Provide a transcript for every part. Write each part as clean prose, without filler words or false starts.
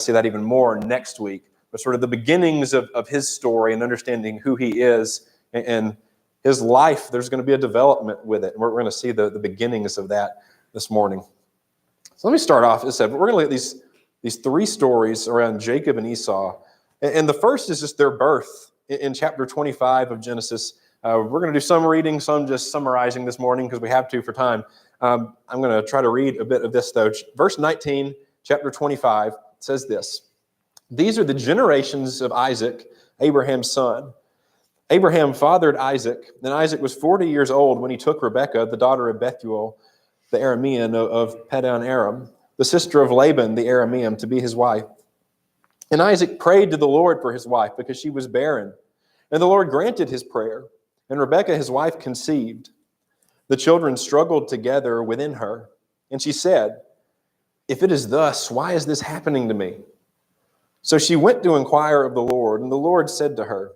see that even more next week. But sort of the beginnings of his story and understanding who he is and his life, there's going to be a development with it. And we're going to see the beginnings of that this morning. So let me start off. As I said, we're going to look at these three stories around Jacob and Esau. And the first is just their birth in chapter 25 of Genesis. We're going to do some reading, some just summarizing this morning because we have to for time. I'm going to try to read a bit of this, though. Verse 19, chapter 25, says this. These are the generations of Isaac, Abraham's son. Abraham fathered Isaac, and Isaac was 40 years old when he took Rebekah, the daughter of Bethuel, the Aramean of Padan Aram, the sister of Laban, the Aramean, to be his wife. And Isaac prayed to the Lord for his wife because she was barren. And the Lord granted his prayer, and Rebekah, his wife, conceived. The children struggled together within her, and she said, "If it is thus, why is this happening to me?" So she went to inquire of the Lord, and the Lord said to her,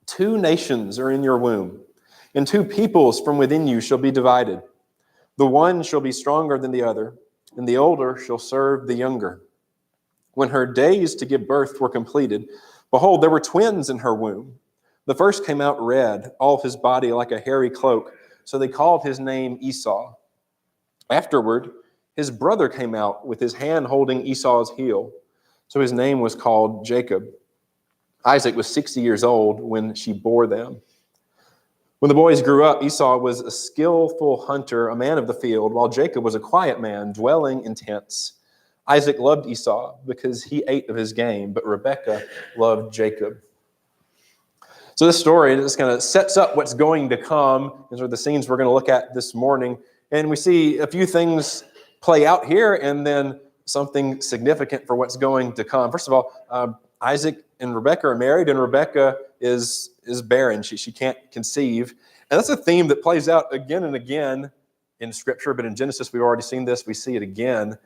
"Two nations are in your womb, and two peoples from within you shall be divided. The one shall be stronger than the other, and the older shall serve the younger." When her days to give birth were completed, behold, there were twins in her womb. The first came out red, all of his body like a hairy cloak, so they called his name Esau. Afterward, his brother came out with his hand holding Esau's heel, so his name was called Jacob. Isaac was 60 years old when she bore them. When the boys grew up, Esau was a skillful hunter, a man of the field, while Jacob was a quiet man, dwelling in tents. Isaac loved Esau because he ate of his game, but Rebekah loved Jacob. So this story just kind of sets up what's going to come. These are the scenes we're going to look at this morning. And we see a few things play out here and then something significant for what's going to come. First of all, Isaac and Rebekah are married, and Rebekah is barren. She can't conceive. And that's a theme that plays out again and again in Scripture, but in Genesis we've already seen this. We see it again.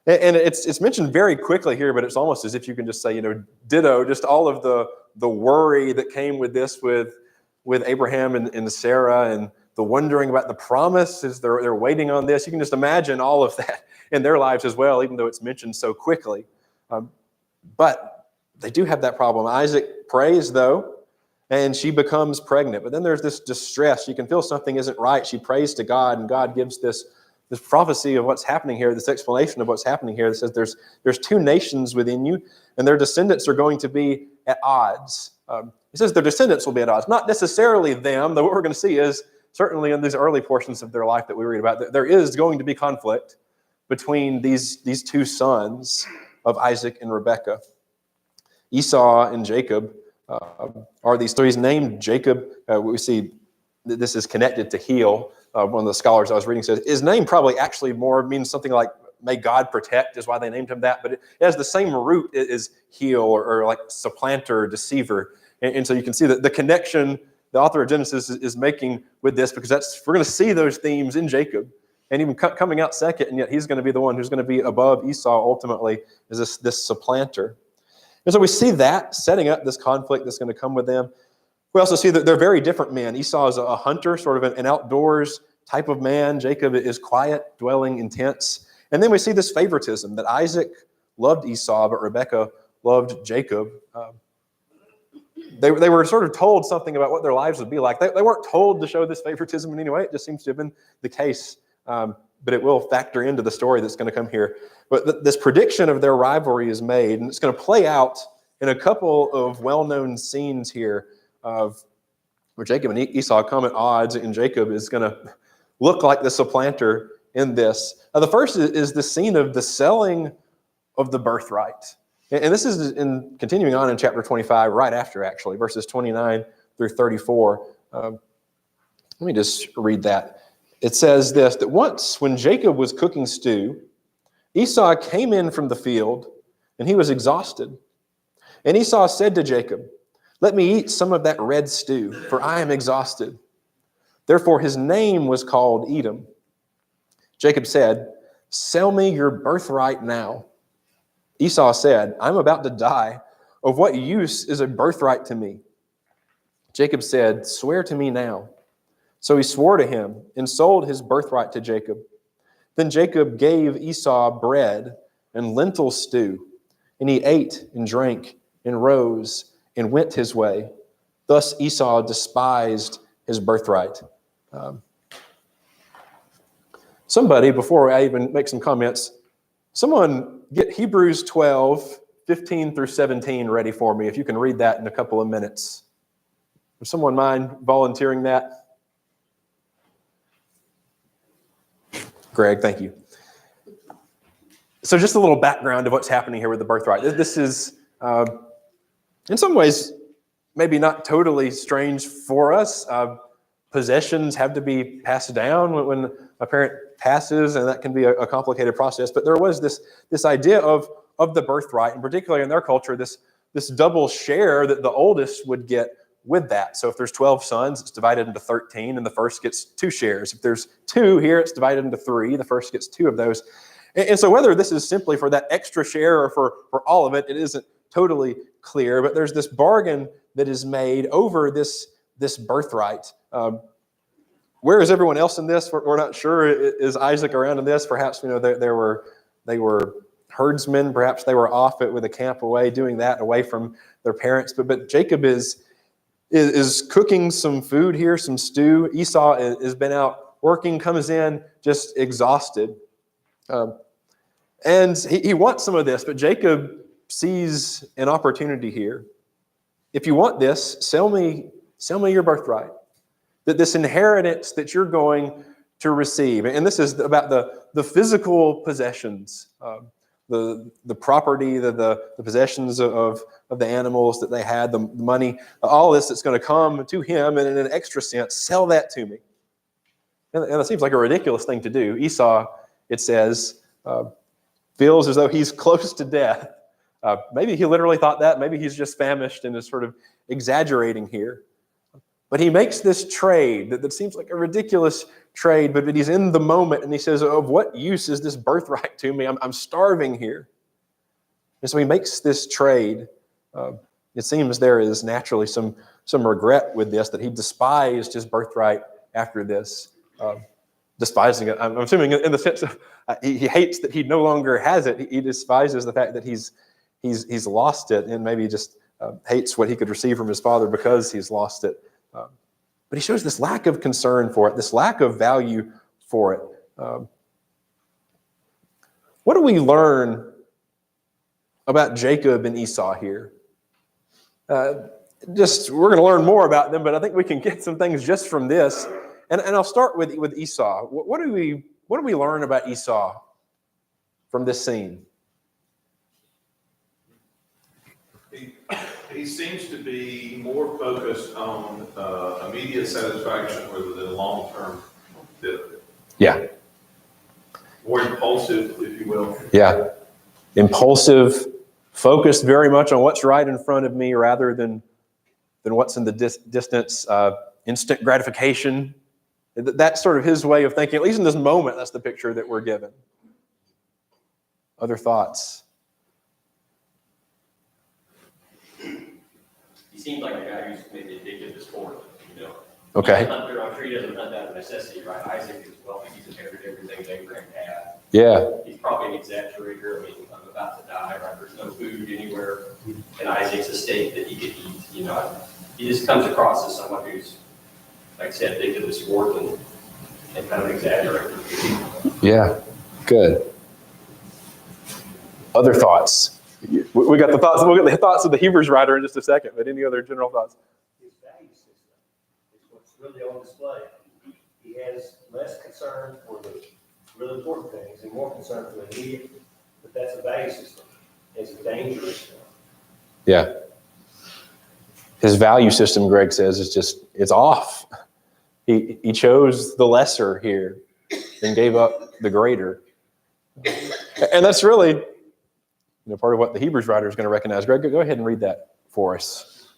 And it's mentioned very quickly here, but it's almost as if you can just say, ditto, just all of the worry that came with this with Abraham and Sarah and the wondering about the promise as they're waiting on this. You can just imagine all of that in their lives as well, even though it's mentioned so quickly. But they do have that problem. Isaac prays, though, and she becomes pregnant. But then there's this distress. You can feel something isn't right. She prays to God, and God gives this prophecy of what's happening here, this explanation of what's happening here that says there's two nations within you, and their descendants are going to be at odds. He says their descendants will be at odds. Not necessarily them, though what we're going to see is certainly in these early portions of their life that we read about, that there is going to be conflict between these two sons of Isaac and Rebekah. Esau and Jacob are these three. He's named Jacob. We see that this is connected to heel. One of the scholars I was reading says his name probably actually more means something like "may God protect" is why they named him that, but it has the same root as heel or like supplanter, deceiver. And so you can see that the connection the author of Genesis is making with this, because we're going to see those themes in Jacob and even coming out second, and yet he's going to be the one who's going to be above Esau ultimately, is this supplanter. And so we see that setting up this conflict that's going to come with them. We also see that they're very different men. Esau is a hunter, sort of an outdoors type of man. Jacob is quiet, dwelling in tents. And then we see this favoritism, that Isaac loved Esau, but Rebekah loved Jacob. They were sort of told something about what their lives would be like. They weren't told to show this favoritism in any way. It just seems to have been the case. But it will factor into the story that's going to come here. But this prediction of their rivalry is made, and it's going to play out in a couple of well-known scenes here of where Jacob and Esau come at odds, and Jacob is going to look like the supplanter in this. The first is the scene of the selling of the birthright. And this is in continuing on in chapter 25, right after, actually, verses 29 through 34. Let me just read that. It says this, that once when Jacob was cooking stew, Esau came in from the field, and he was exhausted. And Esau said to Jacob, "Let me eat some of that red stew, for I am exhausted." Therefore his name was called Edom. Jacob said, "Sell me your birthright now." Esau said, "I'm about to die. Of what use is a birthright to me?" Jacob said, "Swear to me now." So he swore to him and sold his birthright to Jacob. Then Jacob gave Esau bread and lentil stew, And he ate and drank and rose and went his way. Thus Esau despised his birthright. Somebody, before I even make some comments, someone get Hebrews 12, 15 through 17 ready for me, if you can read that in a couple of minutes. Would someone mind volunteering that? Greg, thank you. So just a little background of what's happening here with the birthright. This is, in some ways, maybe not totally strange for us. Possessions have to be passed down when a parent passes, and that can be a complicated process. But there was this idea of the birthright, and particularly in their culture, this double share that the oldest would get with that. So if there's 12 sons, it's divided into 13, and the first gets 2 shares. If there's 2 here, it's divided into 3. The first gets 2 of those. And so whether this is simply for that extra share or for all of it, it isn't totally clear. But there's this bargain that is made over this birthright. Where is everyone else in this? We're not sure. Is Isaac around in this? Perhaps they were herdsmen. Perhaps they were off with a camp away, doing that away from their parents. But Jacob is cooking some food here, some stew. Esau has been out working, comes in just exhausted. And he wants some of this, but Jacob sees an opportunity here. If you want this, sell me your birthright. That this inheritance that you're going to receive. And this is about the physical possessions, the property, the possessions of the animals that they had, the money, all this that's going to come to him, and in an extra sense, sell that to me. And it seems like a ridiculous thing to do. Esau, it says, feels as though he's close to death. Maybe he literally thought that. Maybe he's just famished and is sort of exaggerating here. But he makes this trade that seems like a ridiculous trade, but he's in the moment, and he says, of what use is this birthright to me? I'm starving here. And so he makes this trade. It seems there is naturally some regret with this, that he despised his birthright after this. Despising it, I'm assuming in the sense of he hates that he no longer has it. He despises the fact that he's lost it, and maybe just hates what he could receive from his father because he's lost it. But he shows this lack of concern for it, this lack of value for it. What do we learn about Jacob and Esau here? We're going to learn more about them, but I think we can get some things just from this. And I'll start with Esau. What do we learn about Esau from this scene? He seems to be more focused on immediate satisfaction rather than long-term benefit. Yeah. More impulsive, if you will. Yeah. Impulsive, focused very much on what's right in front of me rather than what's in the distance. Instant gratification. That's sort of his way of thinking. At least in this moment, that's the picture that we're given. Other thoughts? He seems like a guy who's maybe addicted to sport, Okay. I'm sure he doesn't hunt out of necessity, right? Isaac is wealthy. He's inherited everything Abraham had. Yeah. He's probably an exaggerator. I mean, I'm about to die, right? There's no food anywhere in Isaac's estate that he could eat, He just comes across as someone who's, like I said, addicted to sport and kind of exaggerator. Yeah. Good. Other thoughts? We got the thoughts. We'll get the thoughts of the Hebrews writer in just a second. But any other general thoughts? His value system is what's really on display. He has less concern for the really important things and more concern for the immediate. But that's a value system. It's a dangerous one. Yeah. His value system, Greg says, it's off. He chose the lesser here and gave up the greater. And that's really part of what the Hebrews writer is going to recognize. Greg, go ahead and read that for us.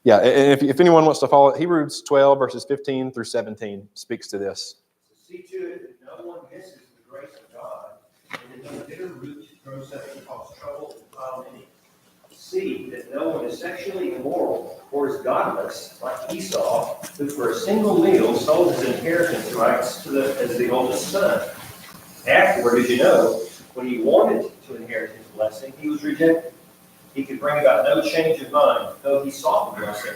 Yeah, and if anyone wants to follow it, Hebrews 12, verses 15 through 17 speaks to this. So see to it that no one misses the grace of God, and that no bitter root grows up and cause trouble and defile many. See that no one is sexually immoral or is godless like Esau, who for a single meal sold his inheritance rights as the oldest son. Afterward, as you know, when he wanted to inherit his blessing, he was rejected. He could bring about no change of mind, though he sought the blessing.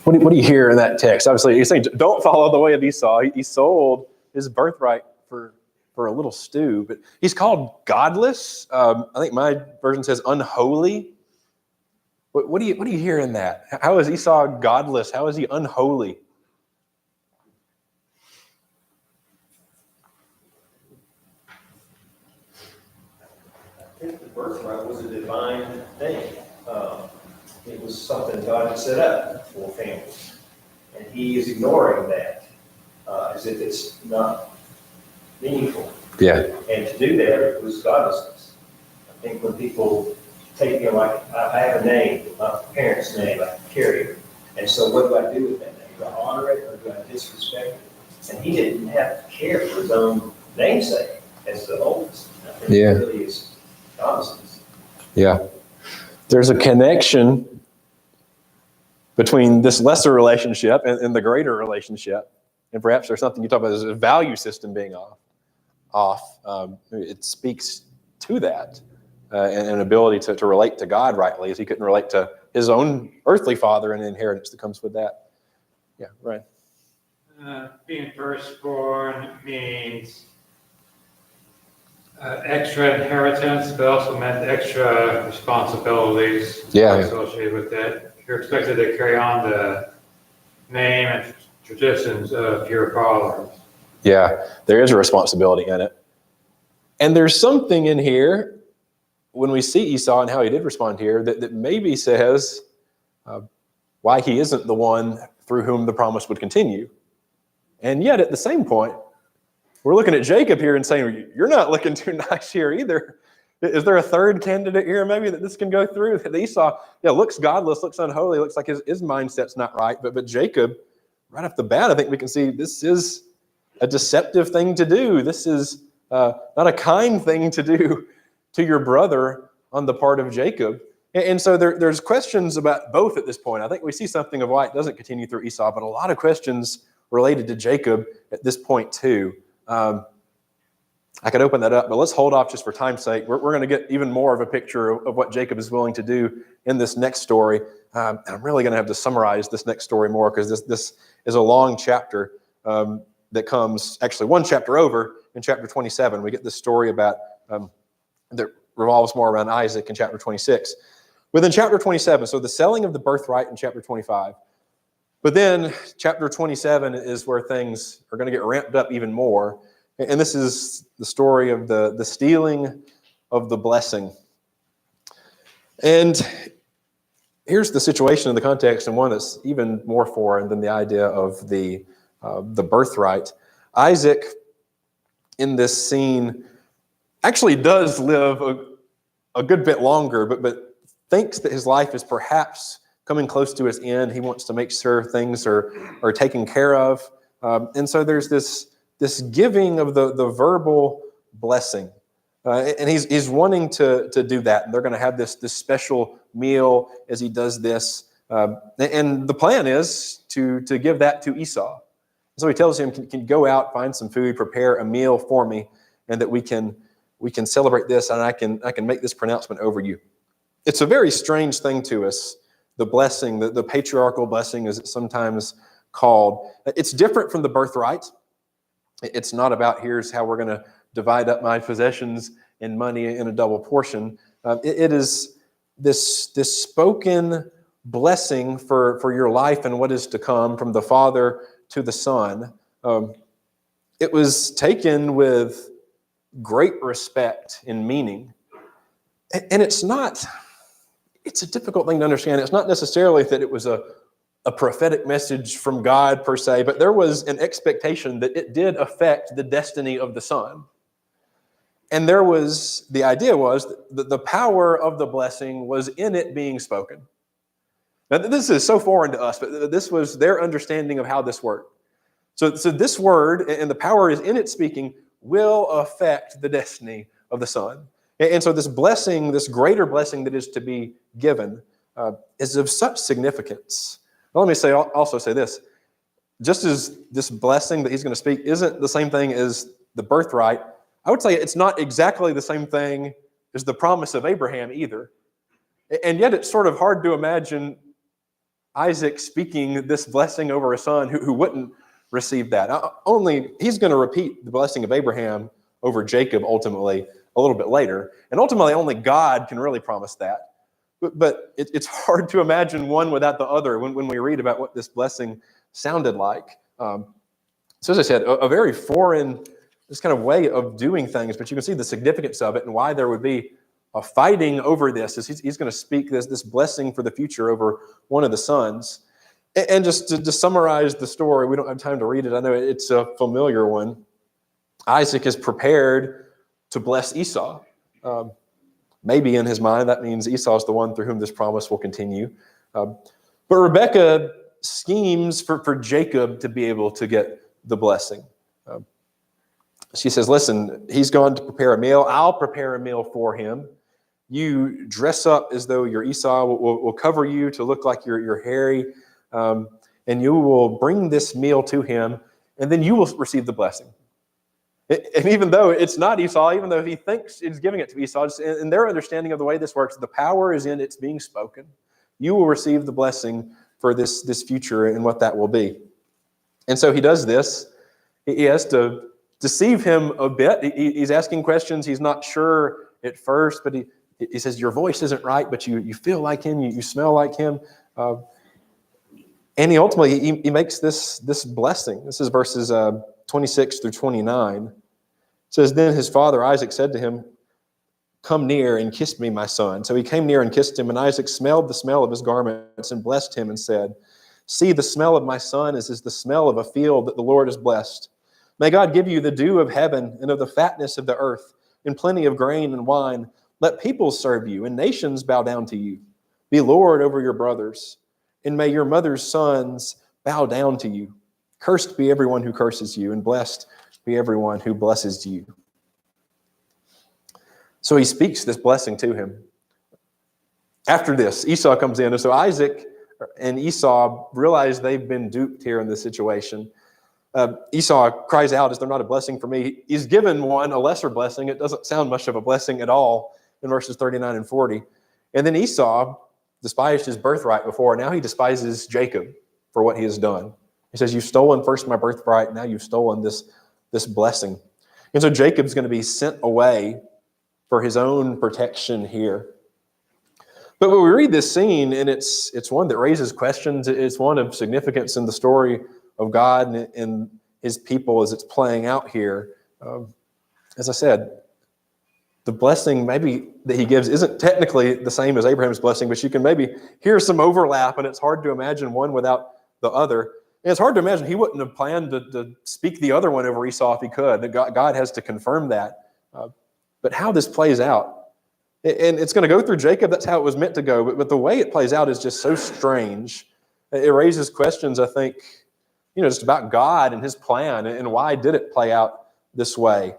What do you hear in that text? Obviously, he's saying, don't follow the way of Esau. He sold his birthright for a little stew, but he's called godless. I think my version says unholy. What do you hear in that? How is Esau godless? How is he unholy? I think the birthright was a divine thing. It was something God had set up for families. And he is ignoring that as if it's not meaningful. Yeah. And to do that, it was godlessness. I think when people take, like, I have a name, my parents' name, I carry it. And so what do I do with that name? Do I honor it or do I disrespect it? And he didn't have to care for his own namesake as the oldest. I think it really is godlessness. Yeah. There's a connection between this lesser relationship and the greater relationship. And perhaps there's something you talk about as a value system being off. It speaks to that and an ability to relate to God rightly, as he couldn't relate to his own earthly father and the inheritance that comes with that. Yeah, right. Being firstborn means extra inheritance, but also meant extra responsibilities associated with that. You're expected to carry on the name and traditions of your fathers. Yeah, there is a responsibility in it. And there's something in here when we see Esau and how he did respond here that maybe says why he isn't the one through whom the promise would continue. And yet at the same point, we're looking at Jacob here and saying, you're not looking too nice here either. Is there a third candidate here maybe that this can go through? That Esau, looks godless, looks unholy, looks like his mindset's not right. But Jacob, right off the bat, I think we can see this is a deceptive thing to do. This is not a kind thing to do to your brother on the part of Jacob. And so there's questions about both at this point. I think we see something of why it doesn't continue through Esau, but a lot of questions related to Jacob at this point too. I could open that up, but let's hold off just for time's sake. We're going to get even more of a picture of what Jacob is willing to do in this next story. And I'm really going to have to summarize this next story more because this is a long chapter that comes actually one chapter over in chapter 27. We get this story about that revolves more around Isaac in chapter 26. Within chapter 27, so the selling of the birthright in chapter 25. But then chapter 27 is where things are going to get ramped up even more. And this is the story of the stealing of the blessing. And here's the situation in the context, and one that's even more foreign than the idea of the birthright. Isaac, in this scene, actually does live a good bit longer, but thinks that his life is perhaps coming close to its end. He wants to make sure things are taken care of. And so there's this giving of the verbal blessing. And he's wanting to do that. And they're going to have this special meal as he does this. And the plan is to give that to Esau. So he tells him, can you go out, find some food, prepare a meal for me, and that we can celebrate this, and I can make this pronouncement over you. It's a very strange thing to us, the blessing, the patriarchal blessing as it's sometimes called. It's different from the birthright. It's not about here's how we're going to divide up my possessions and money in a double portion. It is this spoken blessing for your life and what is to come from the Father to the Son. It was taken with great respect and meaning. And it's a difficult thing to understand. It's not necessarily that it was a prophetic message from God per se, but there was an expectation that it did affect the destiny of the Son. And the idea was that the power of the blessing was in it being spoken. Now, this is so foreign to us, but this was their understanding of how this worked. So this word, and the power is in it speaking, will affect the destiny of the Son. And so this blessing, this greater blessing that is to be given, is of such significance. Well, let me also say this. Just as this blessing that he's going to speak isn't the same thing as the birthright, I would say it's not exactly the same thing as the promise of Abraham either. And yet it's sort of hard to imagine Isaac speaking this blessing over a son who wouldn't receive that. Only he's going to repeat the blessing of Abraham over Jacob ultimately a little bit later. And ultimately only God can really promise that. But it's hard to imagine one without the other when we read about what this blessing sounded like. So as I said, a very foreign, this kind of way of doing things, but you can see the significance of it and why there would be a fighting over this. Is he's going to speak this blessing for the future over one of the sons. And just to summarize the story, we don't have time to read it. I know it's a familiar one. Isaac is prepared to bless Esau. Maybe in his mind, that means Esau is the one through whom this promise will continue. But Rebekah schemes for Jacob to be able to get the blessing. She says, listen, he's gone to prepare a meal. I'll prepare a meal for him. You dress up as though you're Esau. We'll cover you to look like you're hairy. And you will bring this meal to him, and then you will receive the blessing. And even though it's not Esau, even though he thinks he's giving it to Esau, in their understanding of the way this works, the power is in its being spoken. You will receive the blessing for this future and what that will be. And so he does this. He has to deceive him a bit. He's asking questions. He's not sure at first, but he says, your voice isn't right, but you feel like him, you smell like him. And he ultimately, he makes this blessing. This is verses 26 through 29. It says, then his father Isaac said to him, come near and kiss me, my son. So he came near and kissed him, and Isaac smelled the smell of his garments and blessed him and said, see, the smell of my son is the smell of a field that the Lord has blessed. May God give you the dew of heaven and of the fatness of the earth, and plenty of grain and wine. Let peoples serve you, and nations bow down to you. Be Lord over your brothers, and may your mother's sons bow down to you. Cursed be everyone who curses you, and blessed be everyone who blesses you. So he speaks this blessing to him. After this, Esau comes in, and so Isaac and Esau realize they've been duped here in this situation. Esau cries out, is there not a blessing for me? He's given one, a lesser blessing. It doesn't sound much of a blessing at all in verses 39 and 40. And then Esau despised his birthright before. Now he despises Jacob for what he has done. He says, you've stolen first my birthright. Now you've stolen this blessing. And so Jacob's going to be sent away for his own protection here. But when we read this scene, and it's one that raises questions, it's one of significance in the story of God and his people as it's playing out here. As I said, the blessing maybe that he gives isn't technically the same as Abraham's blessing, but you can maybe hear some overlap, and it's hard to imagine one without the other. And it's hard to imagine he wouldn't have planned to speak the other one over Esau if he could. God has to confirm that. But how this plays out, and it's going to go through Jacob, that's how it was meant to go, but the way it plays out is just so strange. It raises questions, I think, just about God and his plan, and why did it play out this way?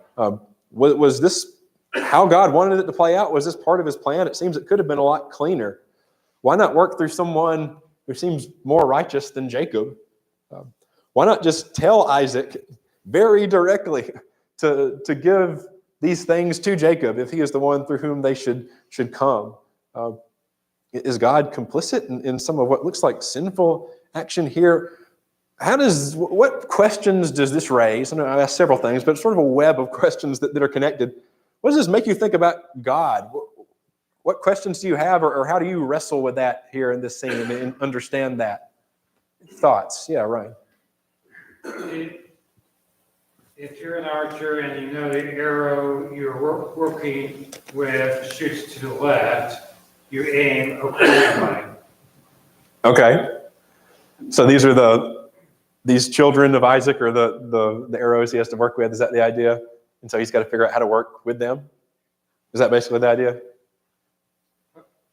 Was this how God wanted it to play out? Was this part of his plan? It seems it could have been a lot cleaner. Why not work through someone who seems more righteous than Jacob? Why not just tell Isaac very directly to give these things to Jacob if he is the one through whom they should come? Is God complicit in some of what looks like sinful action here? What questions does this raise? I know I asked several things, but it's sort of a web of questions that are connected. What does this make you think about God? What questions do you have, or how do you wrestle with that here in this scene and understand that? Thoughts? Yeah, Ryan. If you're an archer and you know the arrow you're working with shoots to the left, you aim accordingly. Okay. So these children of Isaac are the arrows he has to work with. Is that the idea? And so he's got to figure out how to work with them. Is that basically the idea?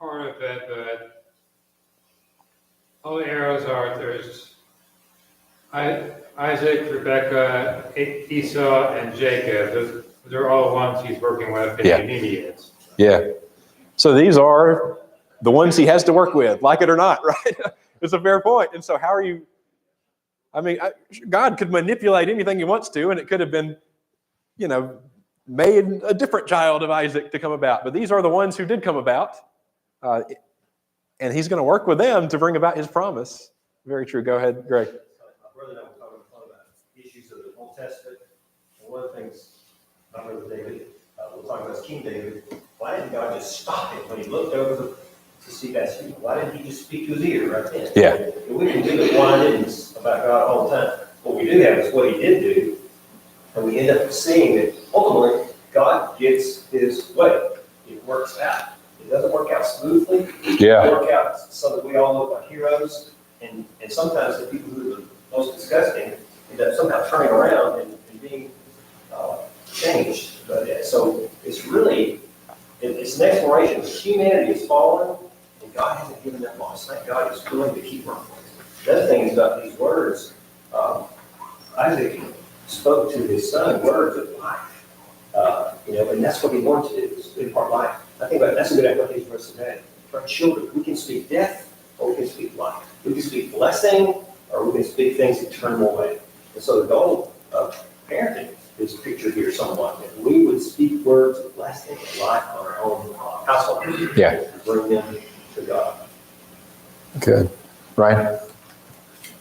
Part of it, but all the arrows there's Isaac, Rebekah, Esau, and Jacob. They're all ones he's working with in the immediate. Yeah. So these are the ones he has to work with, like it or not, right? It's a fair point. And so how are you, God could manipulate anything he wants to, and it could have been made a different child of Isaac to come about. But these are the ones who did come about. And he's going to work with them to bring about his promise. Very true. Go ahead, Greg. My brother and I were talking about issues of the Old Testament. And one of the things, my brother David, we'll talk about is King David. Why didn't God just stop him when he looked over to see Bathsheba? Why didn't he just speak to his ear right then? Yeah. And we can do the why-didn't about God all the time. What we do have is what he did do. And we end up seeing that ultimately God gets his way. It works out. It doesn't work out smoothly. Yeah. It works out so that we all look like heroes. And sometimes the people who are the most disgusting end up somehow turning around and being changed. But, so it's really, it's an exploration. Humanity is fallen, and God hasn't given up on us. Thank God he's willing to keep running. The other thing is about these words. Isaac spoke to his son words of life. And that's what he wanted to do, is impart life. I think that's a good application for us today. For our children, we can speak death, or we can speak life. We can speak blessing, or we can speak things that turn them away. And so the goal of parenting is pictured here somewhat. That we would speak words of blessing and life on our own household. Yeah. To bring them to God. Good. Ryan?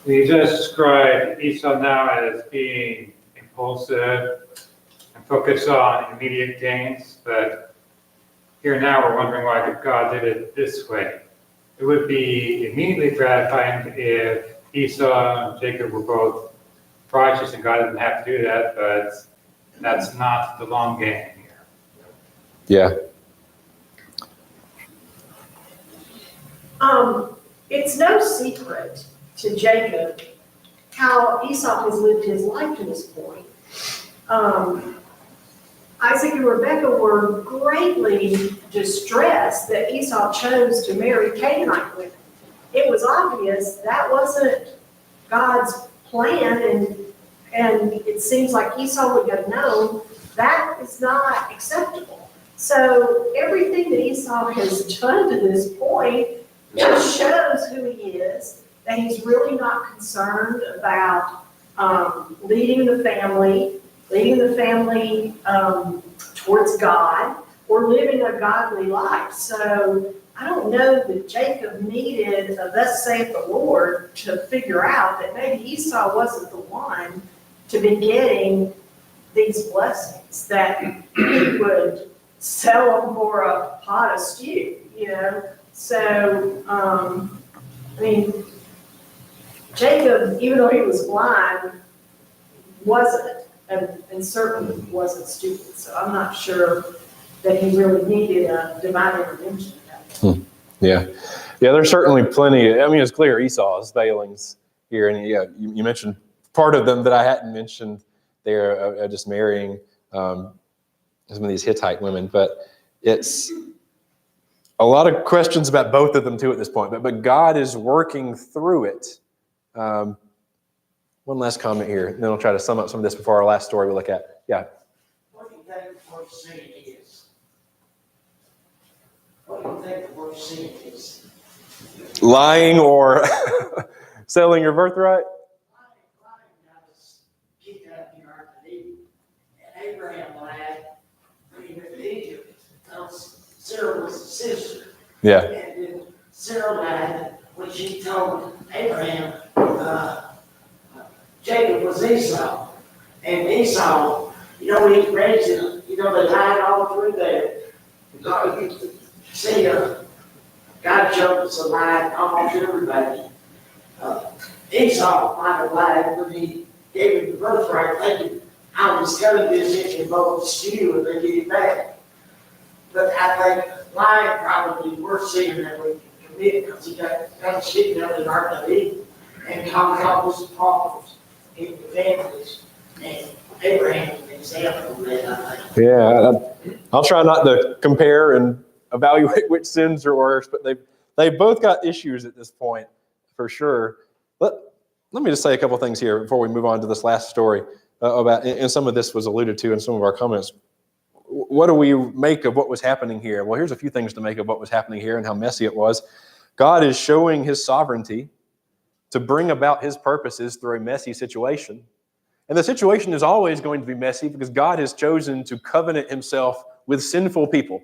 We just described Esau now as being impulsive and focused on immediate gains, but here now we're wondering why God did it this way. It would be immediately gratifying if Esau and Jacob were both righteous and God didn't have to do that, but that's not the long game here. Yeah. It's no secret to Jacob how Esau has lived his life to this point. Isaac and Rebekah were greatly distressed that Esau chose to marry Canaanite women. It was obvious that wasn't God's plan, and it seems like Esau would have known that is not acceptable. So everything that Esau has done to this point just shows who he is, that he's really not concerned about leading the family towards God or living a godly life. So I don't know that Jacob needed a thus saith the Lord to figure out that maybe Esau wasn't the one to be getting these blessings, that he would sell them for a pot of stew, So, Jacob, even though he was blind, wasn't, and certainly wasn't stupid. So I'm not sure that he really needed a divine intervention. Yeah. There's certainly plenty. It's clear Esau's failings here. And you mentioned part of them that I hadn't mentioned there, just marrying some of these Hittite women. But it's a lot of questions about both of them too at this point. But God is working through it. One last comment here, and then I'll try to sum up some of this before our last story we look at. Yeah. What do you think the worst sin is? What do you think the worst sin is? Lying or selling your birthright? Lying got us kicked out of the Garden of Eden. And Abraham lied when he went to Egypt. Sarah was his sister. Yeah. And then Sarah lied when she told Abraham Jacob was Esau. And Esau, he raised him, they lied all through there. God showed us a lie almost everybody. Esau might have lied when he gave him the birthright, thinking, I was telling this in both stew and they get it back. But I think lying probably the worst sin that we can commit, because he got shit out of the Garden of Eden and caused all those problems in the families. And Abraham is an example of that, I think. Yeah, I'll try not to compare and evaluate which sins are worse, but they've both got issues at this point, for sure. Let me just say a couple things here before we move on to this last story about, and some of this was alluded to in some of our comments. What do we make of what was happening here? Well, here's a few things to make of what was happening here and how messy it was. God is showing his sovereignty to bring about his purposes through a messy situation. And the situation is always going to be messy because God has chosen to covenant himself with sinful people.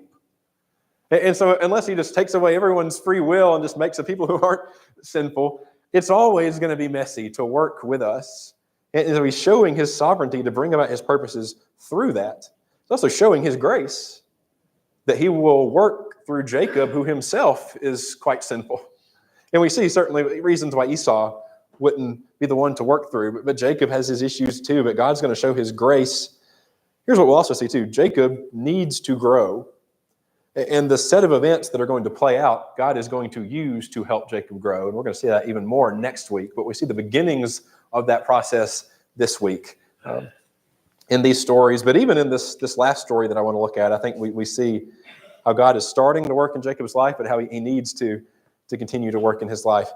And so unless he just takes away everyone's free will and just makes the people who aren't sinful, it's always going to be messy to work with us. And so he's showing his sovereignty to bring about his purposes through that. He's also showing his grace that he will work through Jacob, who himself is quite sinful. And we see certainly reasons why Esau wouldn't be the one to work through, but Jacob has his issues too, but God's going to show his grace. Here's what we'll also see too. Jacob needs to grow. And the set of events that are going to play out, God is going to use to help Jacob grow. And we're going to see that even more next week. But we see the beginnings of that process this week in these stories. But even in this last story that I want to look at, I think we see how God is starting to work in Jacob's life, but how he needs to continue to work in his life.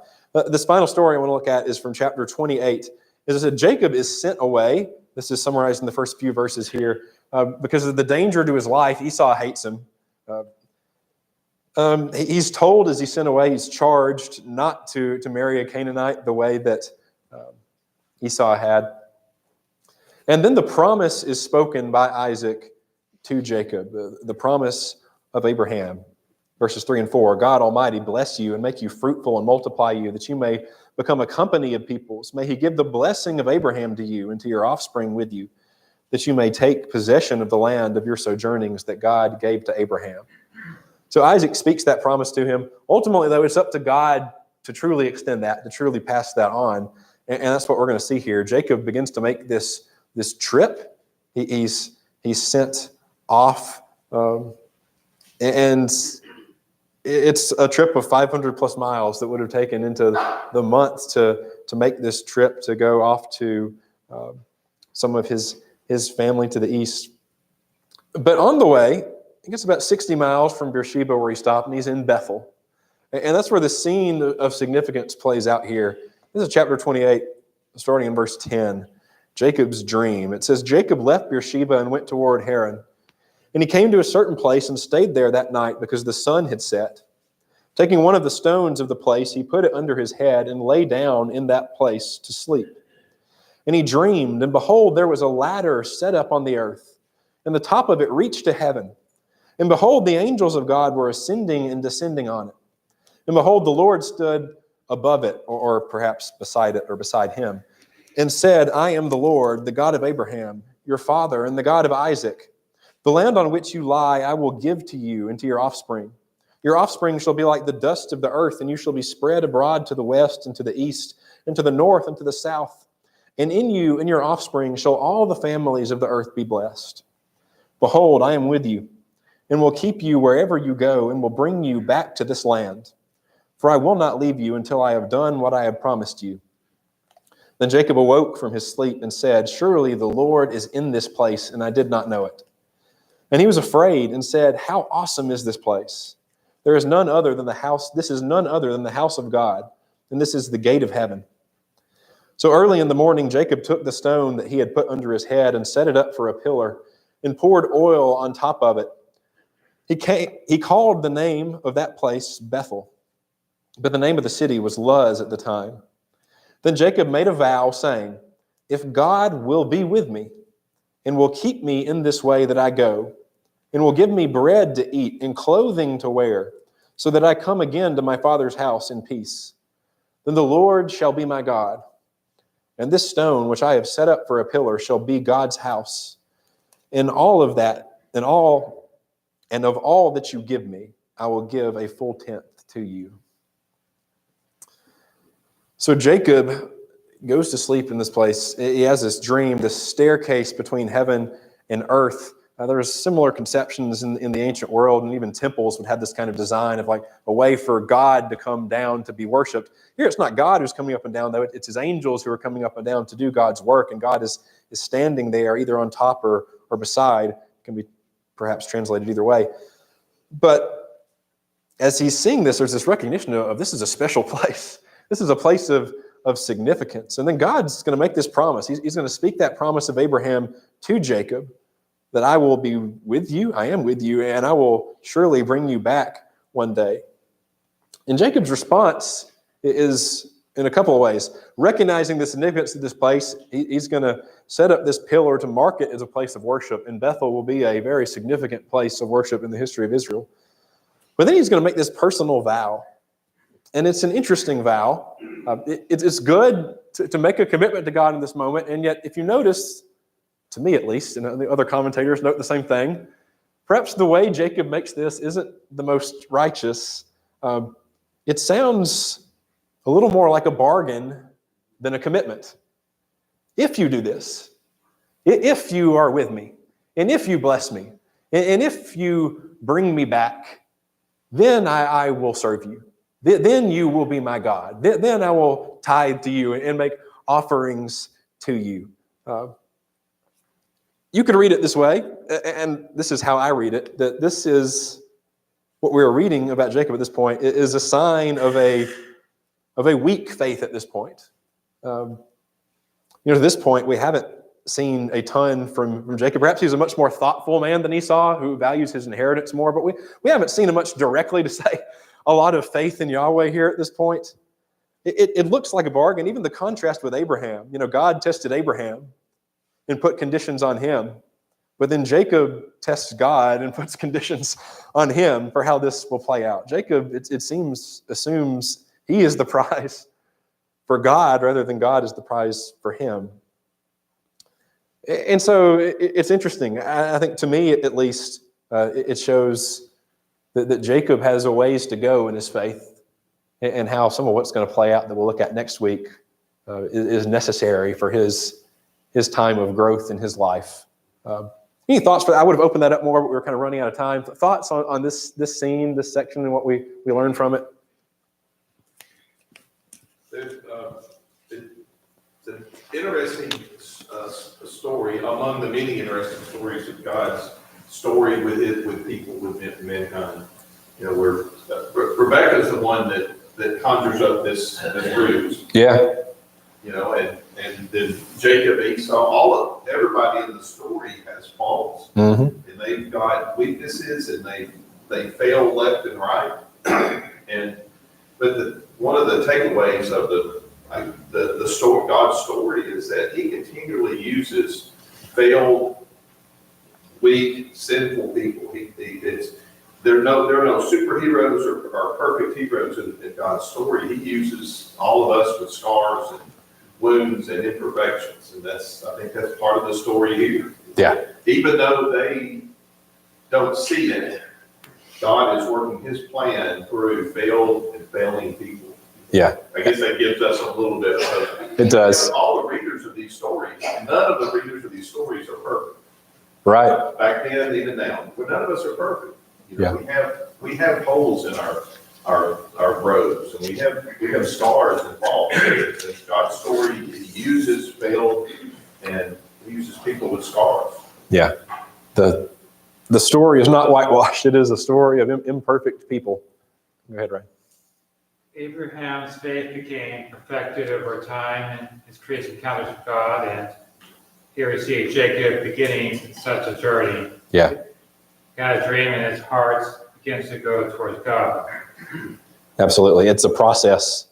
This final story I want to look at is from chapter 28. As I said, Jacob is sent away. This is summarized in the first few verses here. Because of the danger to his life, Esau hates him. He's told as he's sent away, he's charged not to marry a Canaanite the way that Esau had. And then the promise is spoken by Isaac to Jacob, the promise of Abraham. Verses 3 and 4, God Almighty bless you and make you fruitful and multiply you, that you may become a company of peoples. May he give the blessing of Abraham to you and to your offspring with you, that you may take possession of the land of your sojournings that God gave to Abraham. So Isaac speaks that promise to him. Ultimately, though, it's up to God to truly extend that, to truly pass that on. And that's what we're going to see here. Jacob begins to make this trip. He's sent off, and it's a trip of 500 plus miles that would have taken into the months to make this trip, to go off to some of his family to the east. But on the way, he gets about 60 miles from Beersheba where he stopped, and he's in Bethel. And that's where the scene of significance plays out here. This is chapter 28, starting in verse 10, Jacob's dream. It says, Jacob left Beersheba and went toward Haran. And he came to a certain place and stayed there that night because the sun had set. Taking one of the stones of the place, he put it under his head and lay down in that place to sleep. And he dreamed, and behold, there was a ladder set up on the earth, and the top of it reached to heaven. And behold, the angels of God were ascending and descending on it. And behold, the Lord stood above it, or perhaps beside it, or beside him, and said, I am the Lord, the God of Abraham, your father, and the God of Isaac. The land on which you lie I will give to you and to your offspring. Your offspring shall be like the dust of the earth, and you shall be spread abroad to the west and to the east, and to the north and to the south. And in you and your offspring shall all the families of the earth be blessed. Behold, I am with you, and will keep you wherever you go, and will bring you back to this land. For I will not leave you until I have done what I have promised you. Then Jacob awoke from his sleep and said, Surely the Lord is in this place, and I did not know it. And he was afraid and said, How awesome is this place? There is none other than the house. This is none other than the house of God, and this is the gate of heaven. So early in the morning, Jacob took the stone that he had put under his head and set it up for a pillar and poured oil on top of it. He called the name of that place Bethel, but the name of the city was Luz at the time. Then Jacob made a vow, saying, If God will be with me and will keep me in this way that I go, and will give me bread to eat and clothing to wear, so that I come again to my father's house in peace, then the Lord shall be my God. And this stone which I have set up for a pillar shall be God's house. And all of that, and of all that you give me, I will give a full tenth to you. So Jacob goes to sleep in this place. He has this dream, this staircase between heaven and earth. There's similar conceptions in the ancient world, and even temples would have this kind of design of like a way for God to come down to be worshipped. Here it's not God who's coming up and down, though. It's his angels who are coming up and down to do God's work, and God is standing there either on top or beside. It can be perhaps translated either way. But as he's seeing this, there's this recognition of this is a special place. This is a place of significance. And then God's going to make this promise. He's going to speak that promise of Abraham to Jacob, that I will be with you, I am with you, and I will surely bring you back one day. And Jacob's response is in a couple of ways. Recognizing the significance of this place, he's going to set up this pillar to mark it as a place of worship, and Bethel will be a very significant place of worship in the history of Israel. But then he's going to make this personal vow, and it's an interesting vow. It's good to make a commitment to God in this moment, and yet if you notice, to me at least, and the other commentators note the same thing, perhaps the way Jacob makes this isn't the most righteous. It sounds a little more like a bargain than a commitment. If you do this, if you are with me, and if you bless me, and if you bring me back, then I will serve you. Then you will be my God. Then I will tithe to you and make offerings to you. You could read it this way, and this is how I read it, that this is what we're reading about Jacob at this point is a sign of a weak faith at this point. To this point, we haven't seen a ton from Jacob. Perhaps he's a much more thoughtful man than Esau, who values his inheritance more, but we haven't seen him much directly to say a lot of faith in Yahweh here at this point. It looks like a bargain, even the contrast with Abraham. God tested Abraham and put conditions on him, but then Jacob tests God and puts conditions on him for how this will play out. Jacob, it seems, assumes he is the prize for God rather than God is the prize for him. And so it's interesting. I think to me, at least, it shows that Jacob has a ways to go in his faith, and how some of what's going to play out that we'll look at next week is necessary for his time of growth in his life. Any thoughts for that? I would have opened that up more, but we were kind of running out of time. Thoughts on this scene, this section, and what we learned from it? It's an interesting story among the many interesting stories of God's story with people, with mankind. Where Rebecca's the one that conjures up this bruise. Yeah. And then Jacob, Esau, everybody in the story has faults, Mm-hmm. and they've got weaknesses, and they fail left and right. But one of the takeaways of the story, God's story, is that He continually uses failed, weak, sinful people. There are no superheroes or perfect heroes in God's story. He uses all of us with scars and wounds and imperfections, and I think that's part of the story here. Yeah. Even though they don't see it, God is working His plan through failed and failing people. Yeah. I guess that gives us a little bit of hope. It does. All the readers of these stories, none of the readers of these stories are perfect. Right. Back then, even now, but none of us are perfect. Yeah. We have holes in our roads, and we have scars and faults. It's God's story. He uses failed and He uses people with scars. Yeah. The story is not whitewashed. It is a story of imperfect people. Go ahead, Ryan. Abraham's faith became perfected over time in his previous encounters with God, and here we see Jacob beginning such a journey. Yeah. Got a dream in his heart, begins to go towards God. Absolutely. It's a process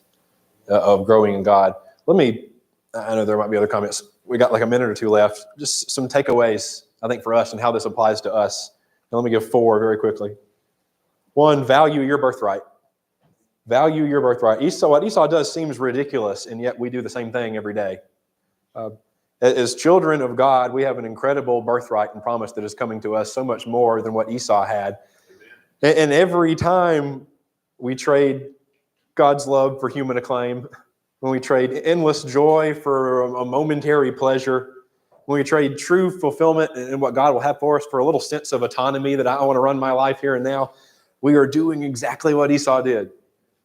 of growing in God. I know there might be other comments. We got like a minute or two left. Just some takeaways, I think, for us and how this applies to us. And let me give 4 very quickly. 1, value your birthright. Value your birthright. What Esau does seems ridiculous, and yet we do the same thing every day. As children of God, we have an incredible birthright and promise that is coming to us, so much more than what Esau had. And every time we trade God's love for human acclaim, when we trade endless joy for a momentary pleasure, when we trade true fulfillment and what God will have for us for a little sense of autonomy that I want to run my life here and now, we are doing exactly what Esau did.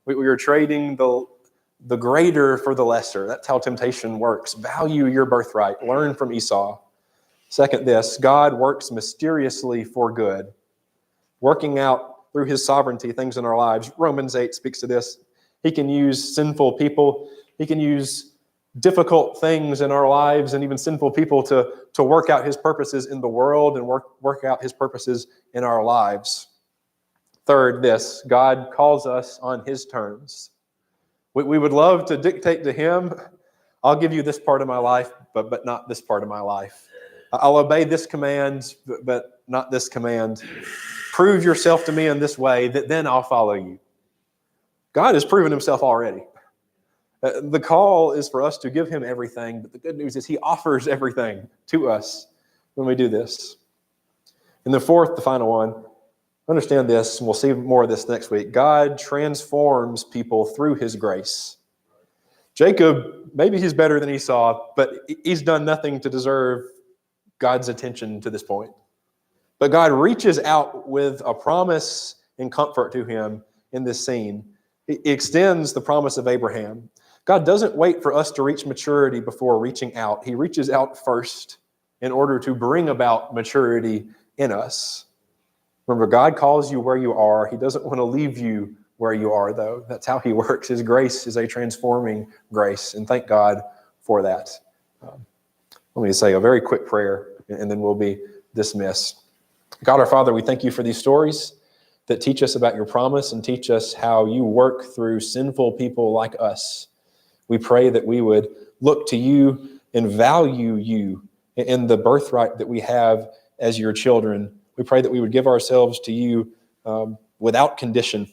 We are trading the greater for the lesser. That's how temptation works. Value your birthright. Learn from Esau. Second, God works mysteriously for good, working out through His sovereignty things in our lives. Romans 8 speaks to this. He can use sinful people. He can use difficult things in our lives and even sinful people to work out His purposes in the world and work out His purposes in our lives. Third, God calls us on His terms. We would love to dictate to him, I'll give you this part of my life, but not this part of my life. I'll obey this command, but not this command. Prove yourself to me in this way, that then I'll follow you. God has proven himself already. The call is for us to give him everything, but the good news is he offers everything to us when we do this. And the fourth, the final one, understand this, and we'll see more of this next week. God transforms people through his grace. Jacob, maybe he's better than Esau, but he's done nothing to deserve God's attention to this point. But God reaches out with a promise and comfort to him in this scene. He extends the promise of Abraham. God doesn't wait for us to reach maturity before reaching out. He reaches out first in order to bring about maturity in us. Remember, God calls you where you are. He doesn't want to leave you where you are, though. That's how he works. His grace is a transforming grace, and thank God for that. Let me say a very quick prayer, and then we'll be dismissed. God, our Father, we thank you for these stories that teach us about your promise and teach us how you work through sinful people like us. We pray that we would look to you and value you in the birthright that we have as your children. We pray that we would give ourselves to you without condition,